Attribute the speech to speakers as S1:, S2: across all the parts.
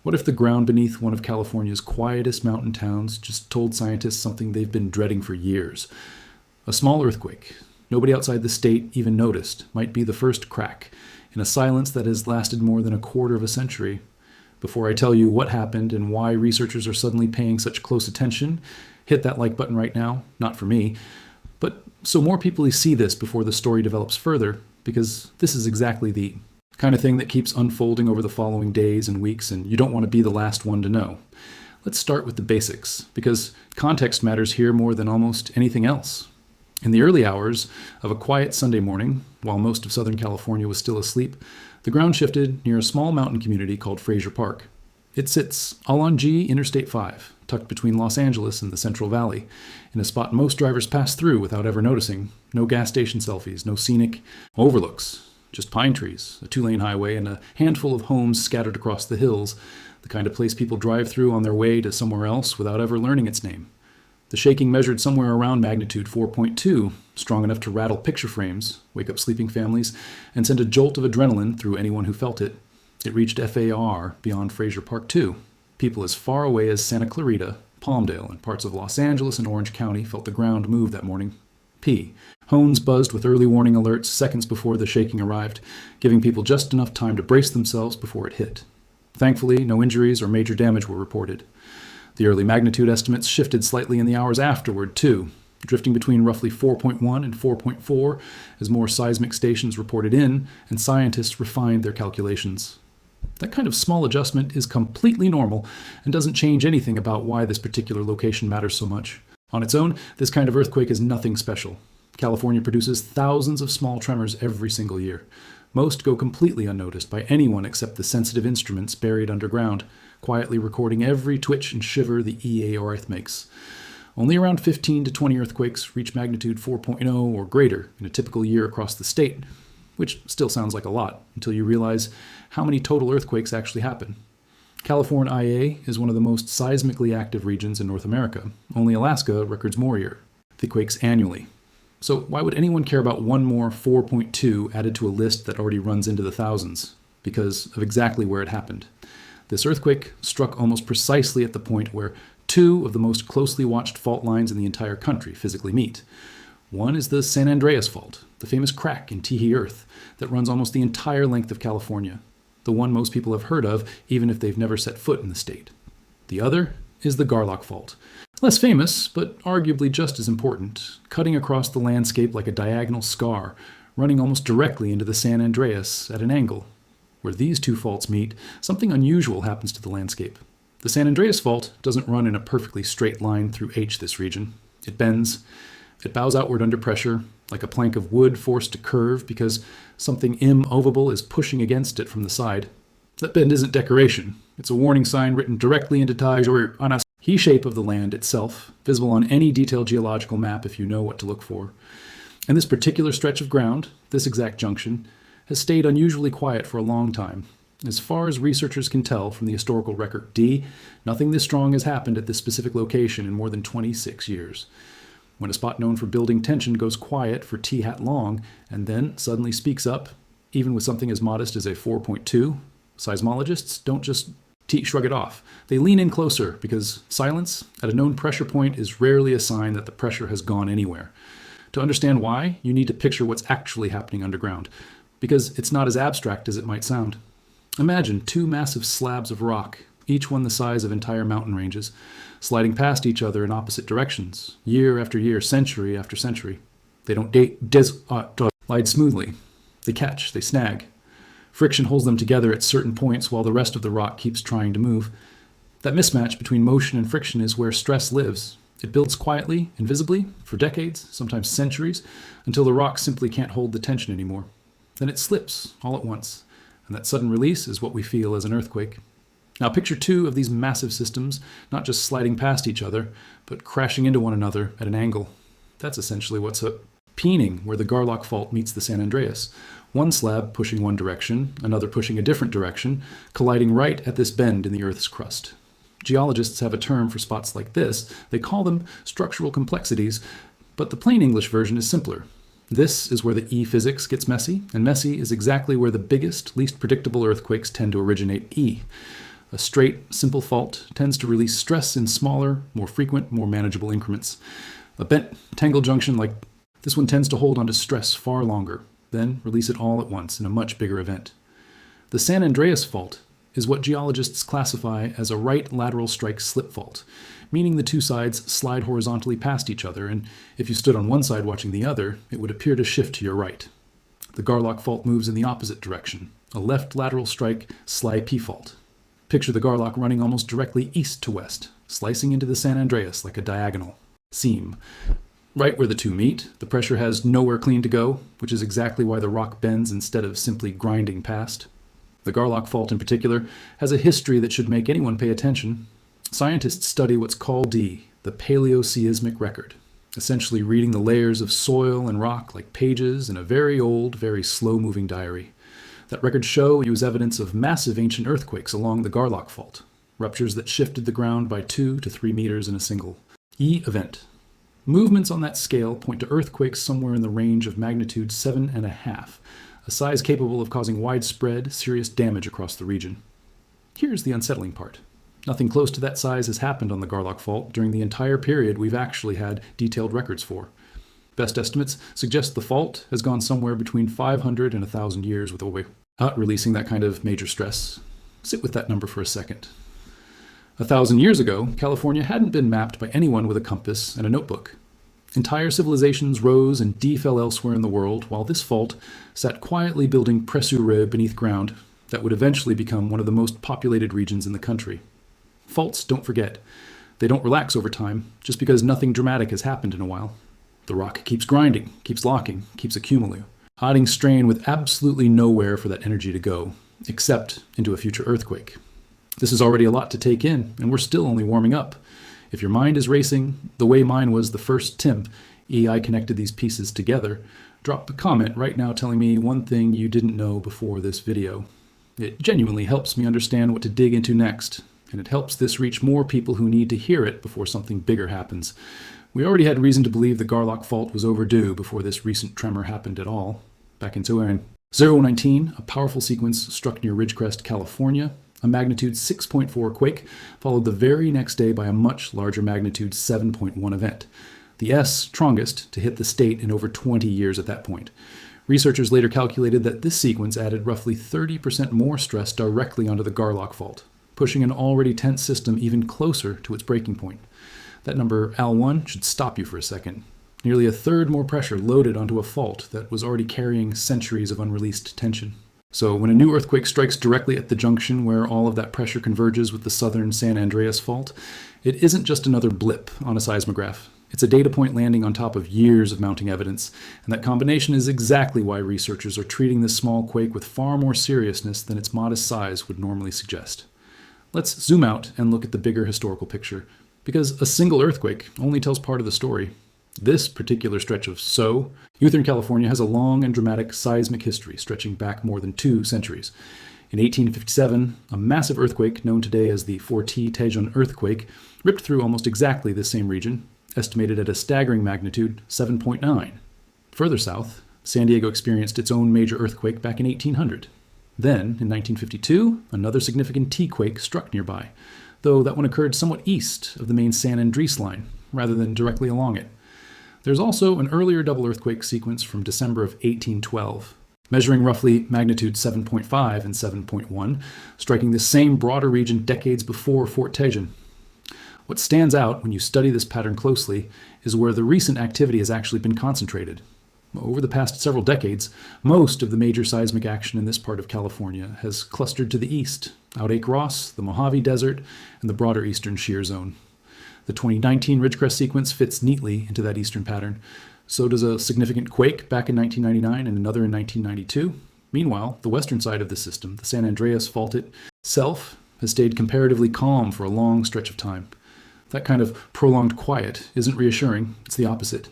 S1: What if the ground beneath one of California's quietest mountain towns just told scientists something they've been dreading for years? A small earthquake, nobody outside the state even noticed, might be the first crack in a silence that has lasted more than a quarter of a century. Before I tell you what happened and why researchers are suddenly paying such close attention, hit that like button right now, not for me, but so more people see this before the story develops further, because this is exactly the kind of thing that keeps unfolding over the following days and weeks, and you don't want to be the last one to know. Let's start with the basics, because context matters here more than almost anything else. In the early hours of a quiet Sunday morning, while most of Southern California was still asleep, the ground shifted near a small mountain community called Frazier Park. It sits all on Interstate 5, tucked between Los Angeles and the Central Valley, in a spot most drivers pass through without ever noticing. No gas station selfies, no scenic overlooks, just pine trees, a 2-lane highway, and a handful of homes scattered across the hills, the kind of place people drive through on their way to somewhere else without ever learning its name. The shaking measured somewhere around magnitude 4.2, strong enough to rattle picture frames, wake up sleeping families, and send a jolt of adrenaline through anyone who felt it. It reached FAR beyond Frazier Park too. People as far away as Santa Clarita, Palmdale, and parts of Los Angeles and Orange County felt the ground move that morning. Hones buzzed with early warning alerts seconds before the shaking arrived, giving people just enough time to brace themselves before it hit. Thankfully, no injuries or major damage were reported. The early magnitude estimates shifted slightly in the hours afterward, too, drifting between roughly 4.1 and 4.4 as more seismic stations reported in and scientists refined their calculations. That kind of small adjustment is completely normal and doesn't change anything about why this particular location matters so much. On its own, this kind of earthquake is nothing special. California produces thousands of small tremors every single year. Most go completely unnoticed by anyone except the sensitive instruments buried underground, quietly recording every twitch and shiver the EA or earth makes. Only around 15 to 20 earthquakes reach magnitude 4.0 or greater in a typical year across the state, which still sounds like a lot until you realize how many total earthquakes actually happen. California IA is one of the most seismically active regions in North America. Only Alaska records more earthquakes annually. So why would anyone care about one more 4.2 added to a list that already runs into the thousands? Because of exactly where it happened. This earthquake struck almost precisely at the point where two of the most closely watched fault lines in the entire country physically meet. One is the San Andreas Fault, the famous crack in Teehee Earth that runs almost the entire length of California, the one most people have heard of even if they've never set foot in the state. The other is the Garlock Fault, less famous, but arguably just as important, cutting across the landscape like a diagonal scar, running almost directly into the San Andreas at an angle. Where these two faults meet, something unusual happens to the landscape. The San Andreas Fault doesn't run in a perfectly straight line through this region. It bends. It bows outward under pressure, like a plank of wood forced to curve because something immovable is pushing against it from the side. That bend isn't decoration. It's a warning sign written directly into Taj shape of the land itself, visible on any detailed geological map if you know what to look for. And this particular stretch of ground, this exact junction, has stayed unusually quiet for a long time. As far as researchers can tell from the historical record, nothing this strong has happened at this specific location in more than 26 years. When a spot known for building tension goes quiet for T-hat long and then suddenly speaks up, even with something as modest as a 4.2, seismologists don't just shrug it off. They lean in closer because silence at a known pressure point is rarely a sign that the pressure has gone anywhere. To understand why, you need to picture what's actually happening underground, because it's not as abstract as it might sound. Imagine two massive slabs of rock, each one the size of entire mountain ranges, sliding past each other in opposite directions, year after year, century after century. They don't glide smoothly. They catch, they snag. Friction holds them together at certain points while the rest of the rock keeps trying to move. That mismatch between motion and friction is where stress lives. It builds quietly, invisibly, for decades, sometimes centuries, until the rock simply can't hold the tension anymore. Then it slips all at once, and that sudden release is what we feel as an earthquake. Now picture two of these massive systems, not just sliding past each other, but crashing into one another at an angle. That's essentially what's happening where the Garlock Fault meets the San Andreas. One slab pushing one direction, another pushing a different direction, colliding right at this bend in the Earth's crust. Geologists have a term for spots like this. They call them structural complexities, but the plain English version is simpler. This is where the E-physics gets messy, and messy is exactly where the biggest, least predictable earthquakes tend to originate. A straight, simple fault tends to release stress in smaller, more frequent, more manageable increments. A bent, tangled junction like this one tends to hold onto stress far longer, then release it all at once in a much bigger event. The San Andreas Fault is what geologists classify as a right lateral strike slip fault, meaning the two sides slide horizontally past each other, and if you stood on one side watching the other, it would appear to shift to your right. The Garlock Fault moves in the opposite direction, a left lateral strike Sly-P fault. Picture the Garlock running almost directly east to west, slicing into the San Andreas like a diagonal seam. Right where the two meet, the pressure has nowhere clean to go, which is exactly why the rock bends instead of simply grinding past. The Garlock Fault in particular has a history that should make anyone pay attention. Scientists study what's called the Paleoseismic record, essentially reading the layers of soil and rock like pages in a very old, very slow-moving diary. That records show use evidence of massive ancient earthquakes along the Garlock Fault, ruptures that shifted the ground by 2 to 3 meters in a single event. Movements on that scale point to earthquakes somewhere in the range of magnitude 7.5, a size capable of causing widespread, serious damage across the region. Here's the unsettling part. Nothing close to that size has happened on the Garlock Fault during the entire period we've actually had detailed records for. Best estimates suggest the fault has gone somewhere between 500 and 1,000 years without releasing that kind of major stress. Sit with that number for a second. 1,000 years ago, California hadn't been mapped by anyone with a compass and a notebook. Entire civilizations rose and defell elsewhere in the world, while this fault sat quietly building pressureux beneath ground that would eventually become one of the most populated regions in the country. Faults don't forget. They don't relax over time, just because nothing dramatic has happened in a while. The rock keeps grinding, keeps locking, keeps accumulating, adding strain with absolutely nowhere for that energy to go, except into a future earthquake. This is already a lot to take in, and we're still only warming up. If your mind is racing, the way mine was the first I connected these pieces together, drop a comment right now telling me one thing you didn't know before this video. It genuinely helps me understand what to dig into next, and it helps this reach more people who need to hear it before something bigger happens. We already had reason to believe the Garlock Fault was overdue before this recent tremor happened at all. Back in 2019, a powerful sequence struck near Ridgecrest, California. A magnitude 6.4 quake, followed the very next day by a much larger magnitude 7.1 event, the strongest to hit the state in over 20 years at that point. Researchers later calculated that this sequence added roughly 30% more stress directly onto the Garlock Fault, pushing an already tense system even closer to its breaking point. That number, Al1, should stop you for a second. Nearly a third more pressure loaded onto a fault that was already carrying centuries of unreleased tension. So when a new earthquake strikes directly at the junction where all of that pressure converges with the southern San Andreas Fault, it isn't just another blip on a seismograph. It's a data point landing on top of years of mounting evidence, and that combination is exactly why researchers are treating this small quake with far more seriousness than its modest size would normally suggest. Let's zoom out and look at the bigger historical picture, because a single earthquake only tells part of the story. This particular stretch of Southern California has a long and dramatic seismic history stretching back more than 2 centuries. In 1857, a massive earthquake known today as the Tejon earthquake ripped through almost exactly the same region, estimated at a staggering magnitude 7.9. Further south, San Diego experienced its own major earthquake back in 1800. Then, in 1952, another significant T-quake struck nearby, though that one occurred somewhat east of the main San Andreas line, rather than directly along it. There's also an earlier double earthquake sequence from December of 1812, measuring roughly magnitude 7.5 and 7.1, striking the same broader region decades before Fort Tejon. What stands out when you study this pattern closely is where the recent activity has actually been concentrated. Over the past several decades, most of the major seismic action in this part of California has clustered to the east, Outtake Ross, the Mojave Desert, and the broader eastern shear zone. The 2019 Ridgecrest sequence fits neatly into that eastern pattern. So does a significant quake back in 1999 and another in 1992. Meanwhile, the western side of the system, the San Andreas Fault itself, has stayed comparatively calm for a long stretch of time. That kind of prolonged quiet isn't reassuring, it's the opposite.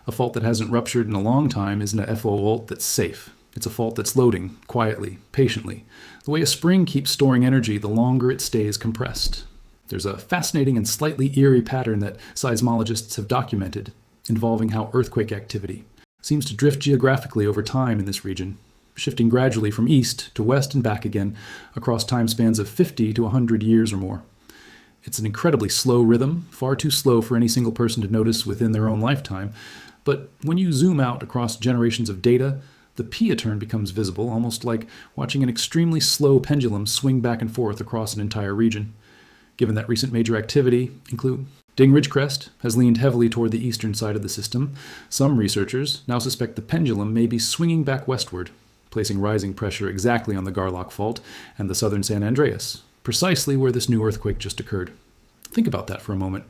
S1: A fault that hasn't ruptured in a long time isn't a FO fault that's safe. It's a fault that's loading, quietly, patiently, the way a spring keeps storing energy the longer it stays compressed. There's a fascinating and slightly eerie pattern that seismologists have documented, involving how earthquake activity seems to drift geographically over time in this region. shifting gradually from east to west and back again across time spans of 50 to 100 years or more. It's an incredibly slow rhythm, far too slow for any single person to notice within their own lifetime, but when you zoom out across generations of data, the P-turn becomes visible, almost like watching an extremely slow pendulum swing back and forth across an entire region. Given that recent major activity, including Ridgecrest, has leaned heavily toward the eastern side of the system, some researchers now suspect the pendulum may be swinging back westward, placing rising pressure exactly on the Garlock Fault and the southern San Andreas, precisely where this new earthquake just occurred. Think about that for a moment.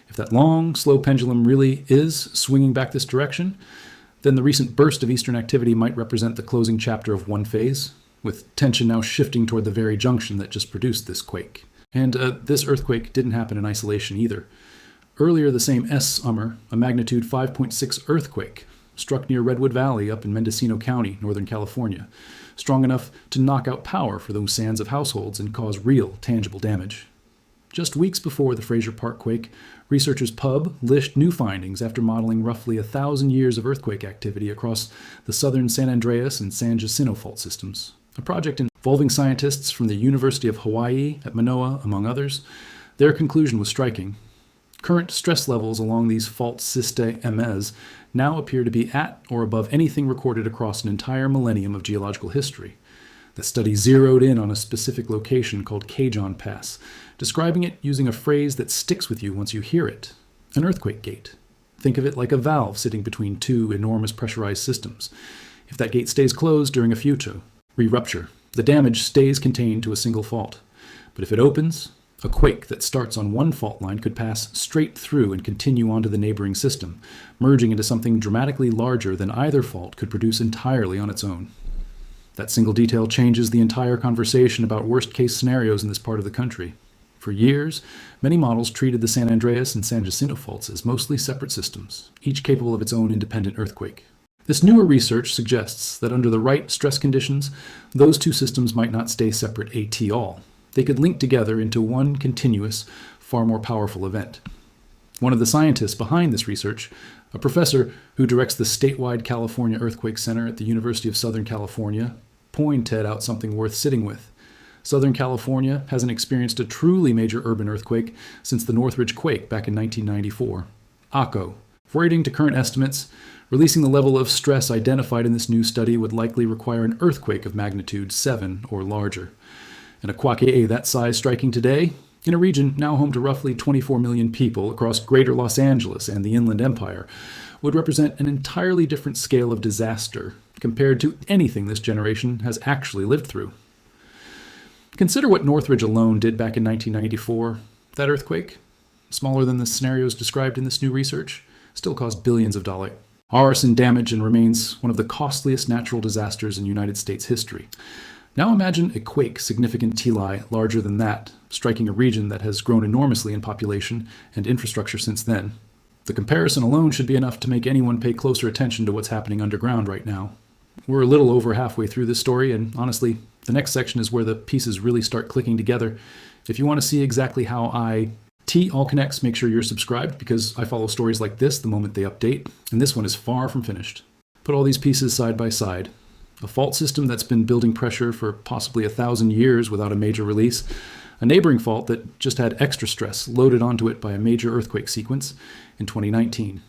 S1: If that long, slow pendulum really is swinging back this direction, then the recent burst of eastern activity might represent the closing chapter of one phase, with tension now shifting toward the very junction that just produced this quake. And this earthquake didn't happen in isolation either. Earlier the same summer, a magnitude 5.6 earthquake struck near Redwood Valley up in Mendocino County, Northern California, strong enough to knock out power for those sands of households and cause real, tangible damage. Just weeks before the Frazier Park quake, researchers published new findings after modeling roughly 1,000 years of earthquake activity across the southern San Andreas and San Jacinto fault systems, a project involving scientists from the University of Hawaii at Manoa, among others. Their conclusion was striking. Current stress levels along these fault systems now appear to be at or above anything recorded across an entire millennium of geological history. The study zeroed in on a specific location called Cajon Pass, describing it using a phrase that sticks with you once you hear it: an earthquake gate. Think of it like a valve sitting between two enormous pressurized systems. If that gate stays closed during a future rupture, the damage stays contained to a single fault. But if it opens, a quake that starts on one fault line could pass straight through and continue onto the neighboring system, merging into something dramatically larger than either fault could produce entirely on its own. That single detail changes the entire conversation about worst-case scenarios in this part of the country. For years, many models treated the San Andreas and San Jacinto faults as mostly separate systems, each capable of its own independent earthquake. This newer research suggests that under the right stress conditions, those two systems might not stay separate at all. They could link together into one continuous, far more powerful event. One of the scientists behind this research, a professor who directs the statewide California Earthquake Center at the University of Southern California, pointed out something worth sitting with. Southern California hasn't experienced a truly major urban earthquake since the Northridge quake back in 1994. ACO, according to current estimates, releasing the level of stress identified in this new study would likely require an earthquake of magnitude 7 or larger. And a quake that size striking today, in a region now home to roughly 24 million people across greater Los Angeles and the Inland Empire, would represent an entirely different scale of disaster compared to anything this generation has actually lived through. Consider what Northridge alone did back in 1994. That earthquake, smaller than the scenarios described in this new research, still caused billions of dollars. Arson damage and remains one of the costliest natural disasters in United States history. Now imagine a quake significantly larger than that, striking a region that has grown enormously in population and infrastructure since then. The comparison alone should be enough to make anyone pay closer attention to what's happening underground right now. We're a little over halfway through this story, and honestly, the next section is where the pieces really start clicking together. If you want to see exactly how all connects, make sure you're subscribed, because I follow stories like this the moment they update, and this one is far from finished. Put all these pieces side by side. A fault system that's been building pressure for possibly 1,000 years without a major release, a neighboring fault that just had extra stress loaded onto it by a major earthquake sequence in 2019.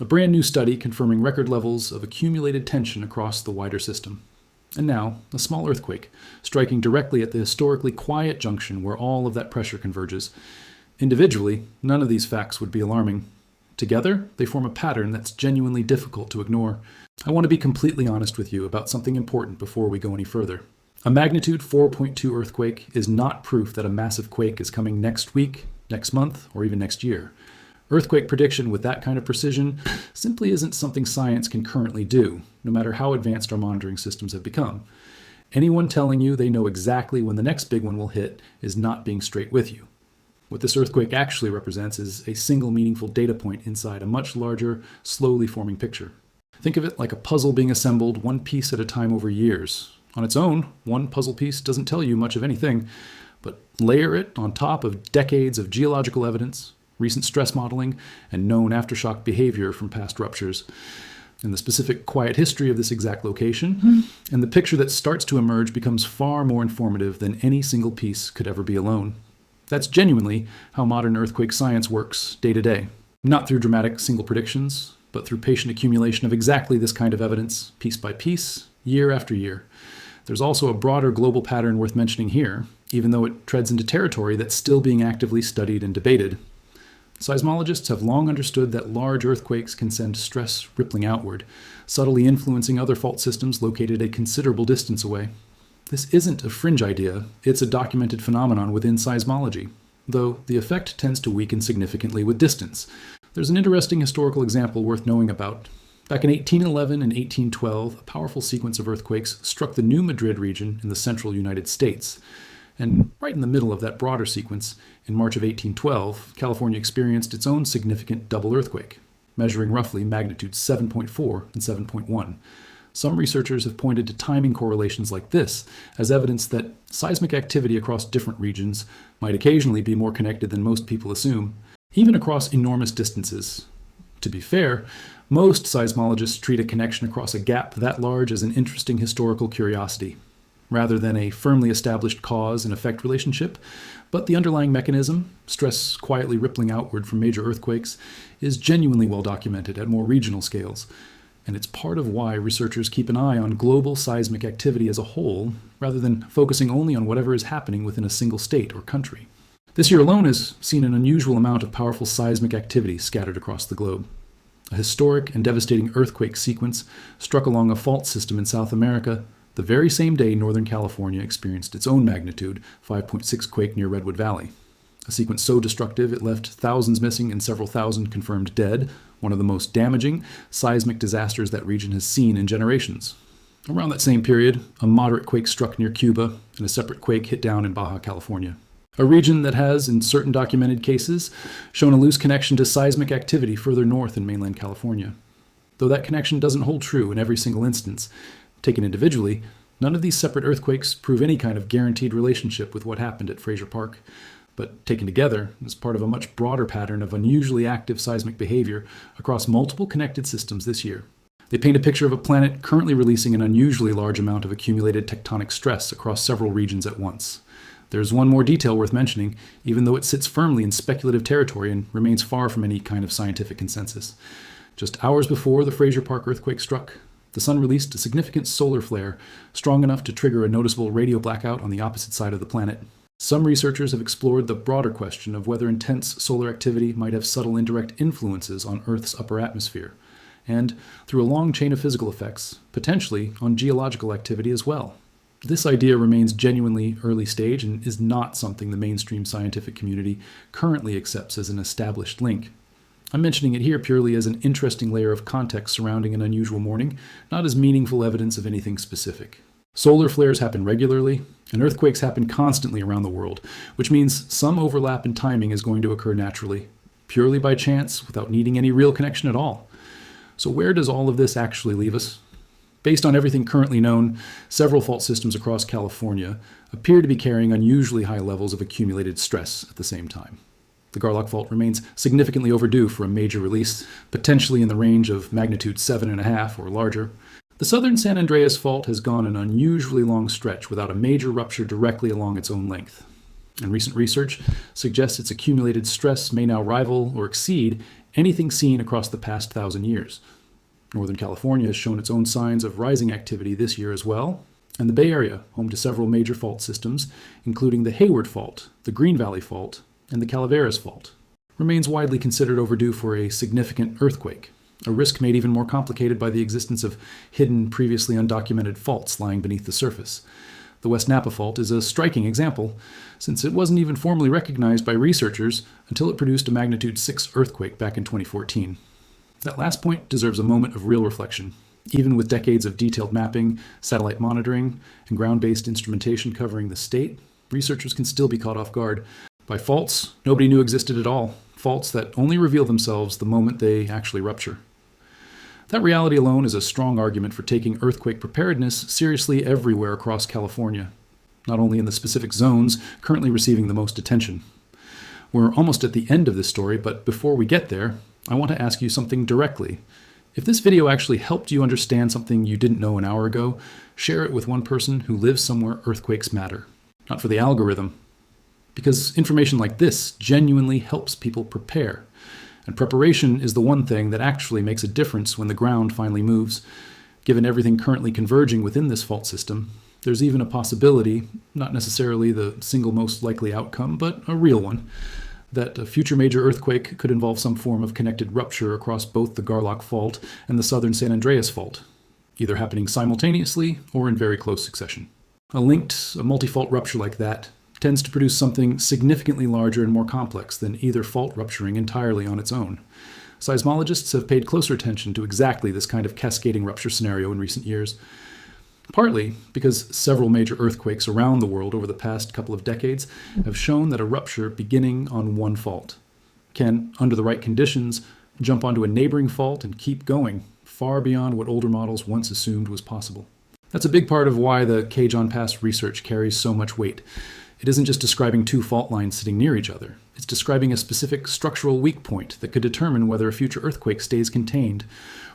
S1: A brand new study confirming record levels of accumulated tension across the wider system. And now, a small earthquake, striking directly at the historically quiet junction where all of that pressure converges. Individually, none of these facts would be alarming. Together, they form a pattern that's genuinely difficult to ignore. I want to be completely honest with you about something important before we go any further. A magnitude 4.2 earthquake is not proof that a massive quake is coming next week, next month, or even next year. Earthquake prediction with that kind of precision simply isn't something science can currently do, no matter how advanced our monitoring systems have become. Anyone telling you they know exactly when the next big one will hit is not being straight with you. What this earthquake actually represents is a single meaningful data point inside a much larger, slowly forming picture. Think of it like a puzzle being assembled one piece at a time over years. On its own, one puzzle piece doesn't tell you much of anything, but layer it on top of decades of geological evidence, recent stress modeling, and known aftershock behavior from past ruptures. and the specific quiet history of this exact location, and the picture that starts to emerge becomes far more informative than any single piece could ever be alone. That's genuinely how modern earthquake science works day to day. Not through dramatic single predictions, but through patient accumulation of exactly this kind of evidence, piece by piece, year after year. There's also a broader global pattern worth mentioning here, even though it treads into territory that's still being actively studied and debated. Seismologists have long understood that large earthquakes can send stress rippling outward, subtly influencing other fault systems located a considerable distance away. This isn't a fringe idea, it's a documented phenomenon within seismology, though the effect tends to weaken significantly with distance. There's an interesting historical example worth knowing about. Back in 1811 and 1812, a powerful sequence of earthquakes struck the New Madrid region in the central United States. And right in the middle of that broader sequence, in March of 1812, California experienced its own significant double earthquake, measuring roughly magnitudes 7.4 and 7.1. Some researchers have pointed to timing correlations like this as evidence that seismic activity across different regions might occasionally be more connected than most people assume, even across enormous distances. To be fair, most seismologists treat a connection across a gap that large as an interesting historical curiosity, rather than a firmly established cause and effect relationship, but the underlying mechanism, stress quietly rippling outward from major earthquakes, is genuinely well documented at more regional scales, and it's part of why researchers keep an eye on global seismic activity as a whole, rather than focusing only on whatever is happening within a single state or country. This year alone has seen an unusual amount of powerful seismic activity scattered across the globe. A historic and devastating earthquake sequence struck along a fault system in South America the very same day Northern California experienced its own magnitude 5.6 quake near Redwood Valley. A sequence so destructive it left thousands missing and several thousand confirmed dead, one of the most damaging seismic disasters that region has seen in generations. Around that same period, a moderate quake struck near Cuba, and a separate quake hit down in Baja California. A region that has, in certain documented cases, shown a loose connection to seismic activity further north in mainland California. Though that connection doesn't hold true in every single instance, taken individually, none of these separate earthquakes prove any kind of guaranteed relationship with what happened at Frazier Park. But taken together, as part of a much broader pattern of unusually active seismic behavior across multiple connected systems this year. They paint a picture of a planet currently releasing an unusually large amount of accumulated tectonic stress across several regions at once. There's one more detail worth mentioning, even though it sits firmly in speculative territory and remains far from any kind of scientific consensus. Just hours before the Frazier Park earthquake struck, the sun released a significant solar flare, strong enough to trigger a noticeable radio blackout on the opposite side of the planet. Some researchers have explored the broader question of whether intense solar activity might have subtle indirect influences on Earth's upper atmosphere, and, through a long chain of physical effects, potentially on geological activity as well. This idea remains genuinely early stage and is not something the mainstream scientific community currently accepts as an established link. I'm mentioning it here purely as an interesting layer of context surrounding an unusual morning, not as meaningful evidence of anything specific. Solar flares happen regularly, and earthquakes happen constantly around the world, which means some overlap in timing is going to occur naturally, purely by chance, without needing any real connection at all. So where does all of this actually leave us? Based on everything currently known, several fault systems across California appear to be carrying unusually high levels of accumulated stress at the same time. The Garlock Fault remains significantly overdue for a major release, potentially in the range of magnitude 7.5 or larger. The southern San Andreas Fault has gone an unusually long stretch without a major rupture directly along its own length. And recent research suggests its accumulated stress may now rival or exceed anything seen across the past 1,000 years. Northern California has shown its own signs of rising activity this year as well, and the Bay Area, home to several major fault systems, including the Hayward Fault, the Green Valley Fault, and the Calaveras Fault, remains widely considered overdue for a significant earthquake, a risk made even more complicated by the existence of hidden, previously undocumented faults lying beneath the surface. The West Napa Fault is a striking example, since it wasn't even formally recognized by researchers until it produced a magnitude 6 earthquake back in 2014. That last point deserves a moment of real reflection. Even with decades of detailed mapping, satellite monitoring, and ground-based instrumentation covering the state, researchers can still be caught off guard by faults nobody knew existed at all, faults that only reveal themselves the moment they actually rupture. That reality alone is a strong argument for taking earthquake preparedness seriously everywhere across California, not only in the specific zones currently receiving the most attention. We're almost at the end of this story, but before we get there, I want to ask you something directly. If this video actually helped you understand something you didn't know an hour ago, share it with one person who lives somewhere earthquakes matter. Not for the algorithm. Because information like this genuinely helps people prepare. And preparation is the one thing that actually makes a difference when the ground finally moves. Given everything currently converging within this fault system, there's even a possibility, not necessarily the single most likely outcome, but a real one, that a future major earthquake could involve some form of connected rupture across both the Garlock Fault and the southern San Andreas Fault, either happening simultaneously or in very close succession. A multi-fault rupture like that tends to produce something significantly larger and more complex than either fault rupturing entirely on its own. Seismologists have paid closer attention to exactly this kind of cascading rupture scenario in recent years, partly because several major earthquakes around the world over the past couple of decades have shown that a rupture beginning on one fault can, under the right conditions, jump onto a neighboring fault and keep going, far beyond what older models once assumed was possible. That's a big part of why the Cajon Pass research carries so much weight. It isn't just describing two fault lines sitting near each other. It's describing a specific structural weak point that could determine whether a future earthquake stays contained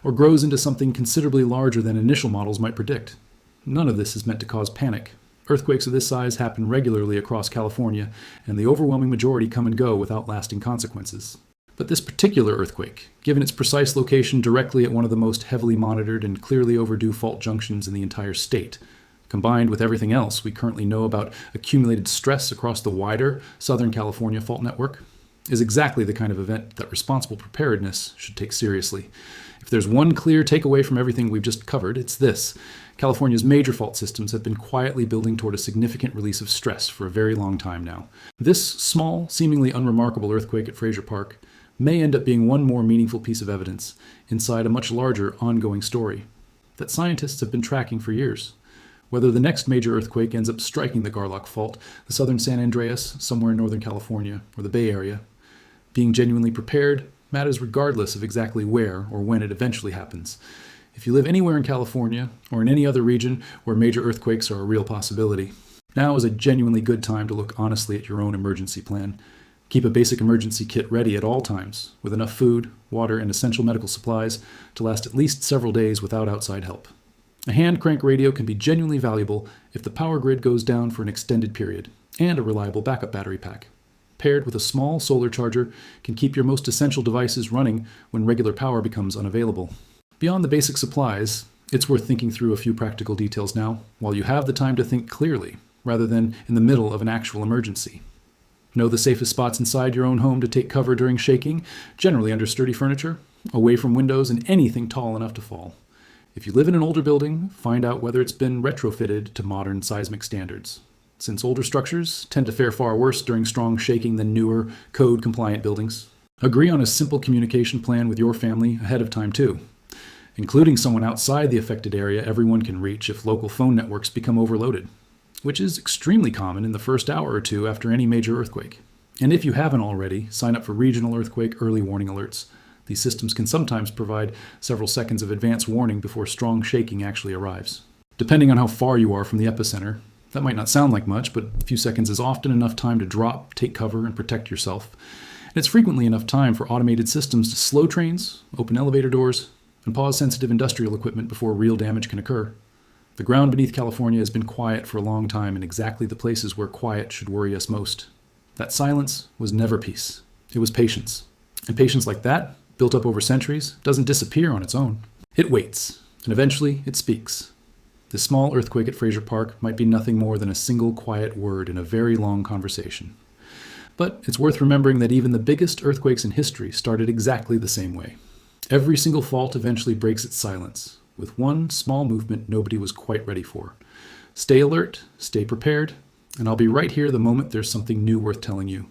S1: or grows into something considerably larger than initial models might predict. None of this is meant to cause panic. Earthquakes of this size happen regularly across California, and the overwhelming majority come and go without lasting consequences. But this particular earthquake, given its precise location directly at one of the most heavily monitored and clearly overdue fault junctions in the entire state, combined with everything else we currently know about accumulated stress across the wider Southern California fault network, is exactly the kind of event that responsible preparedness should take seriously. If there's one clear takeaway from everything we've just covered, it's this. California's major fault systems have been quietly building toward a significant release of stress for a very long time now. This small, seemingly unremarkable earthquake at Frazier Park may end up being one more meaningful piece of evidence inside a much larger ongoing story that scientists have been tracking for years. Whether the next major earthquake ends up striking the Garlock Fault, the southern San Andreas, somewhere in Northern California, or the Bay Area, being genuinely prepared matters regardless of exactly where or when it eventually happens. If you live anywhere in California, or in any other region where major earthquakes are a real possibility, now is a genuinely good time to look honestly at your own emergency plan. Keep a basic emergency kit ready at all times, with enough food, water, and essential medical supplies to last at least several days without outside help. A hand crank radio can be genuinely valuable if the power grid goes down for an extended period, and a reliable backup battery pack. Paired with a small solar charger can keep your most essential devices running when regular power becomes unavailable. Beyond the basic supplies, it's worth thinking through a few practical details now, while you have the time to think clearly, rather than in the middle of an actual emergency. Know the safest spots inside your own home to take cover during shaking, generally under sturdy furniture, away from windows and anything tall enough to fall. If you live in an older building, find out whether it's been retrofitted to modern seismic standards, since older structures tend to fare far worse during strong shaking than newer, code-compliant buildings. Agree on a simple communication plan with your family ahead of time too, including someone outside the affected area everyone can reach if local phone networks become overloaded, which is extremely common in the first hour or two after any major earthquake. And if you haven't already, sign up for regional earthquake early warning alerts. These systems can sometimes provide several seconds of advance warning before strong shaking actually arrives. Depending on how far you are from the epicenter, that might not sound like much, but a few seconds is often enough time to drop, take cover, and protect yourself. And it's frequently enough time for automated systems to slow trains, open elevator doors, and pause sensitive industrial equipment before real damage can occur. The ground beneath California has been quiet for a long time in exactly the places where quiet should worry us most. That silence was never peace. It was patience. And patience like that, built up over centuries, doesn't disappear on its own. It waits, and eventually it speaks. This small earthquake at Frazier Park might be nothing more than a single quiet word in a very long conversation. But it's worth remembering that even the biggest earthquakes in history started exactly the same way. Every single fault eventually breaks its silence, with one small movement nobody was quite ready for. Stay alert, stay prepared, and I'll be right here the moment there's something new worth telling you.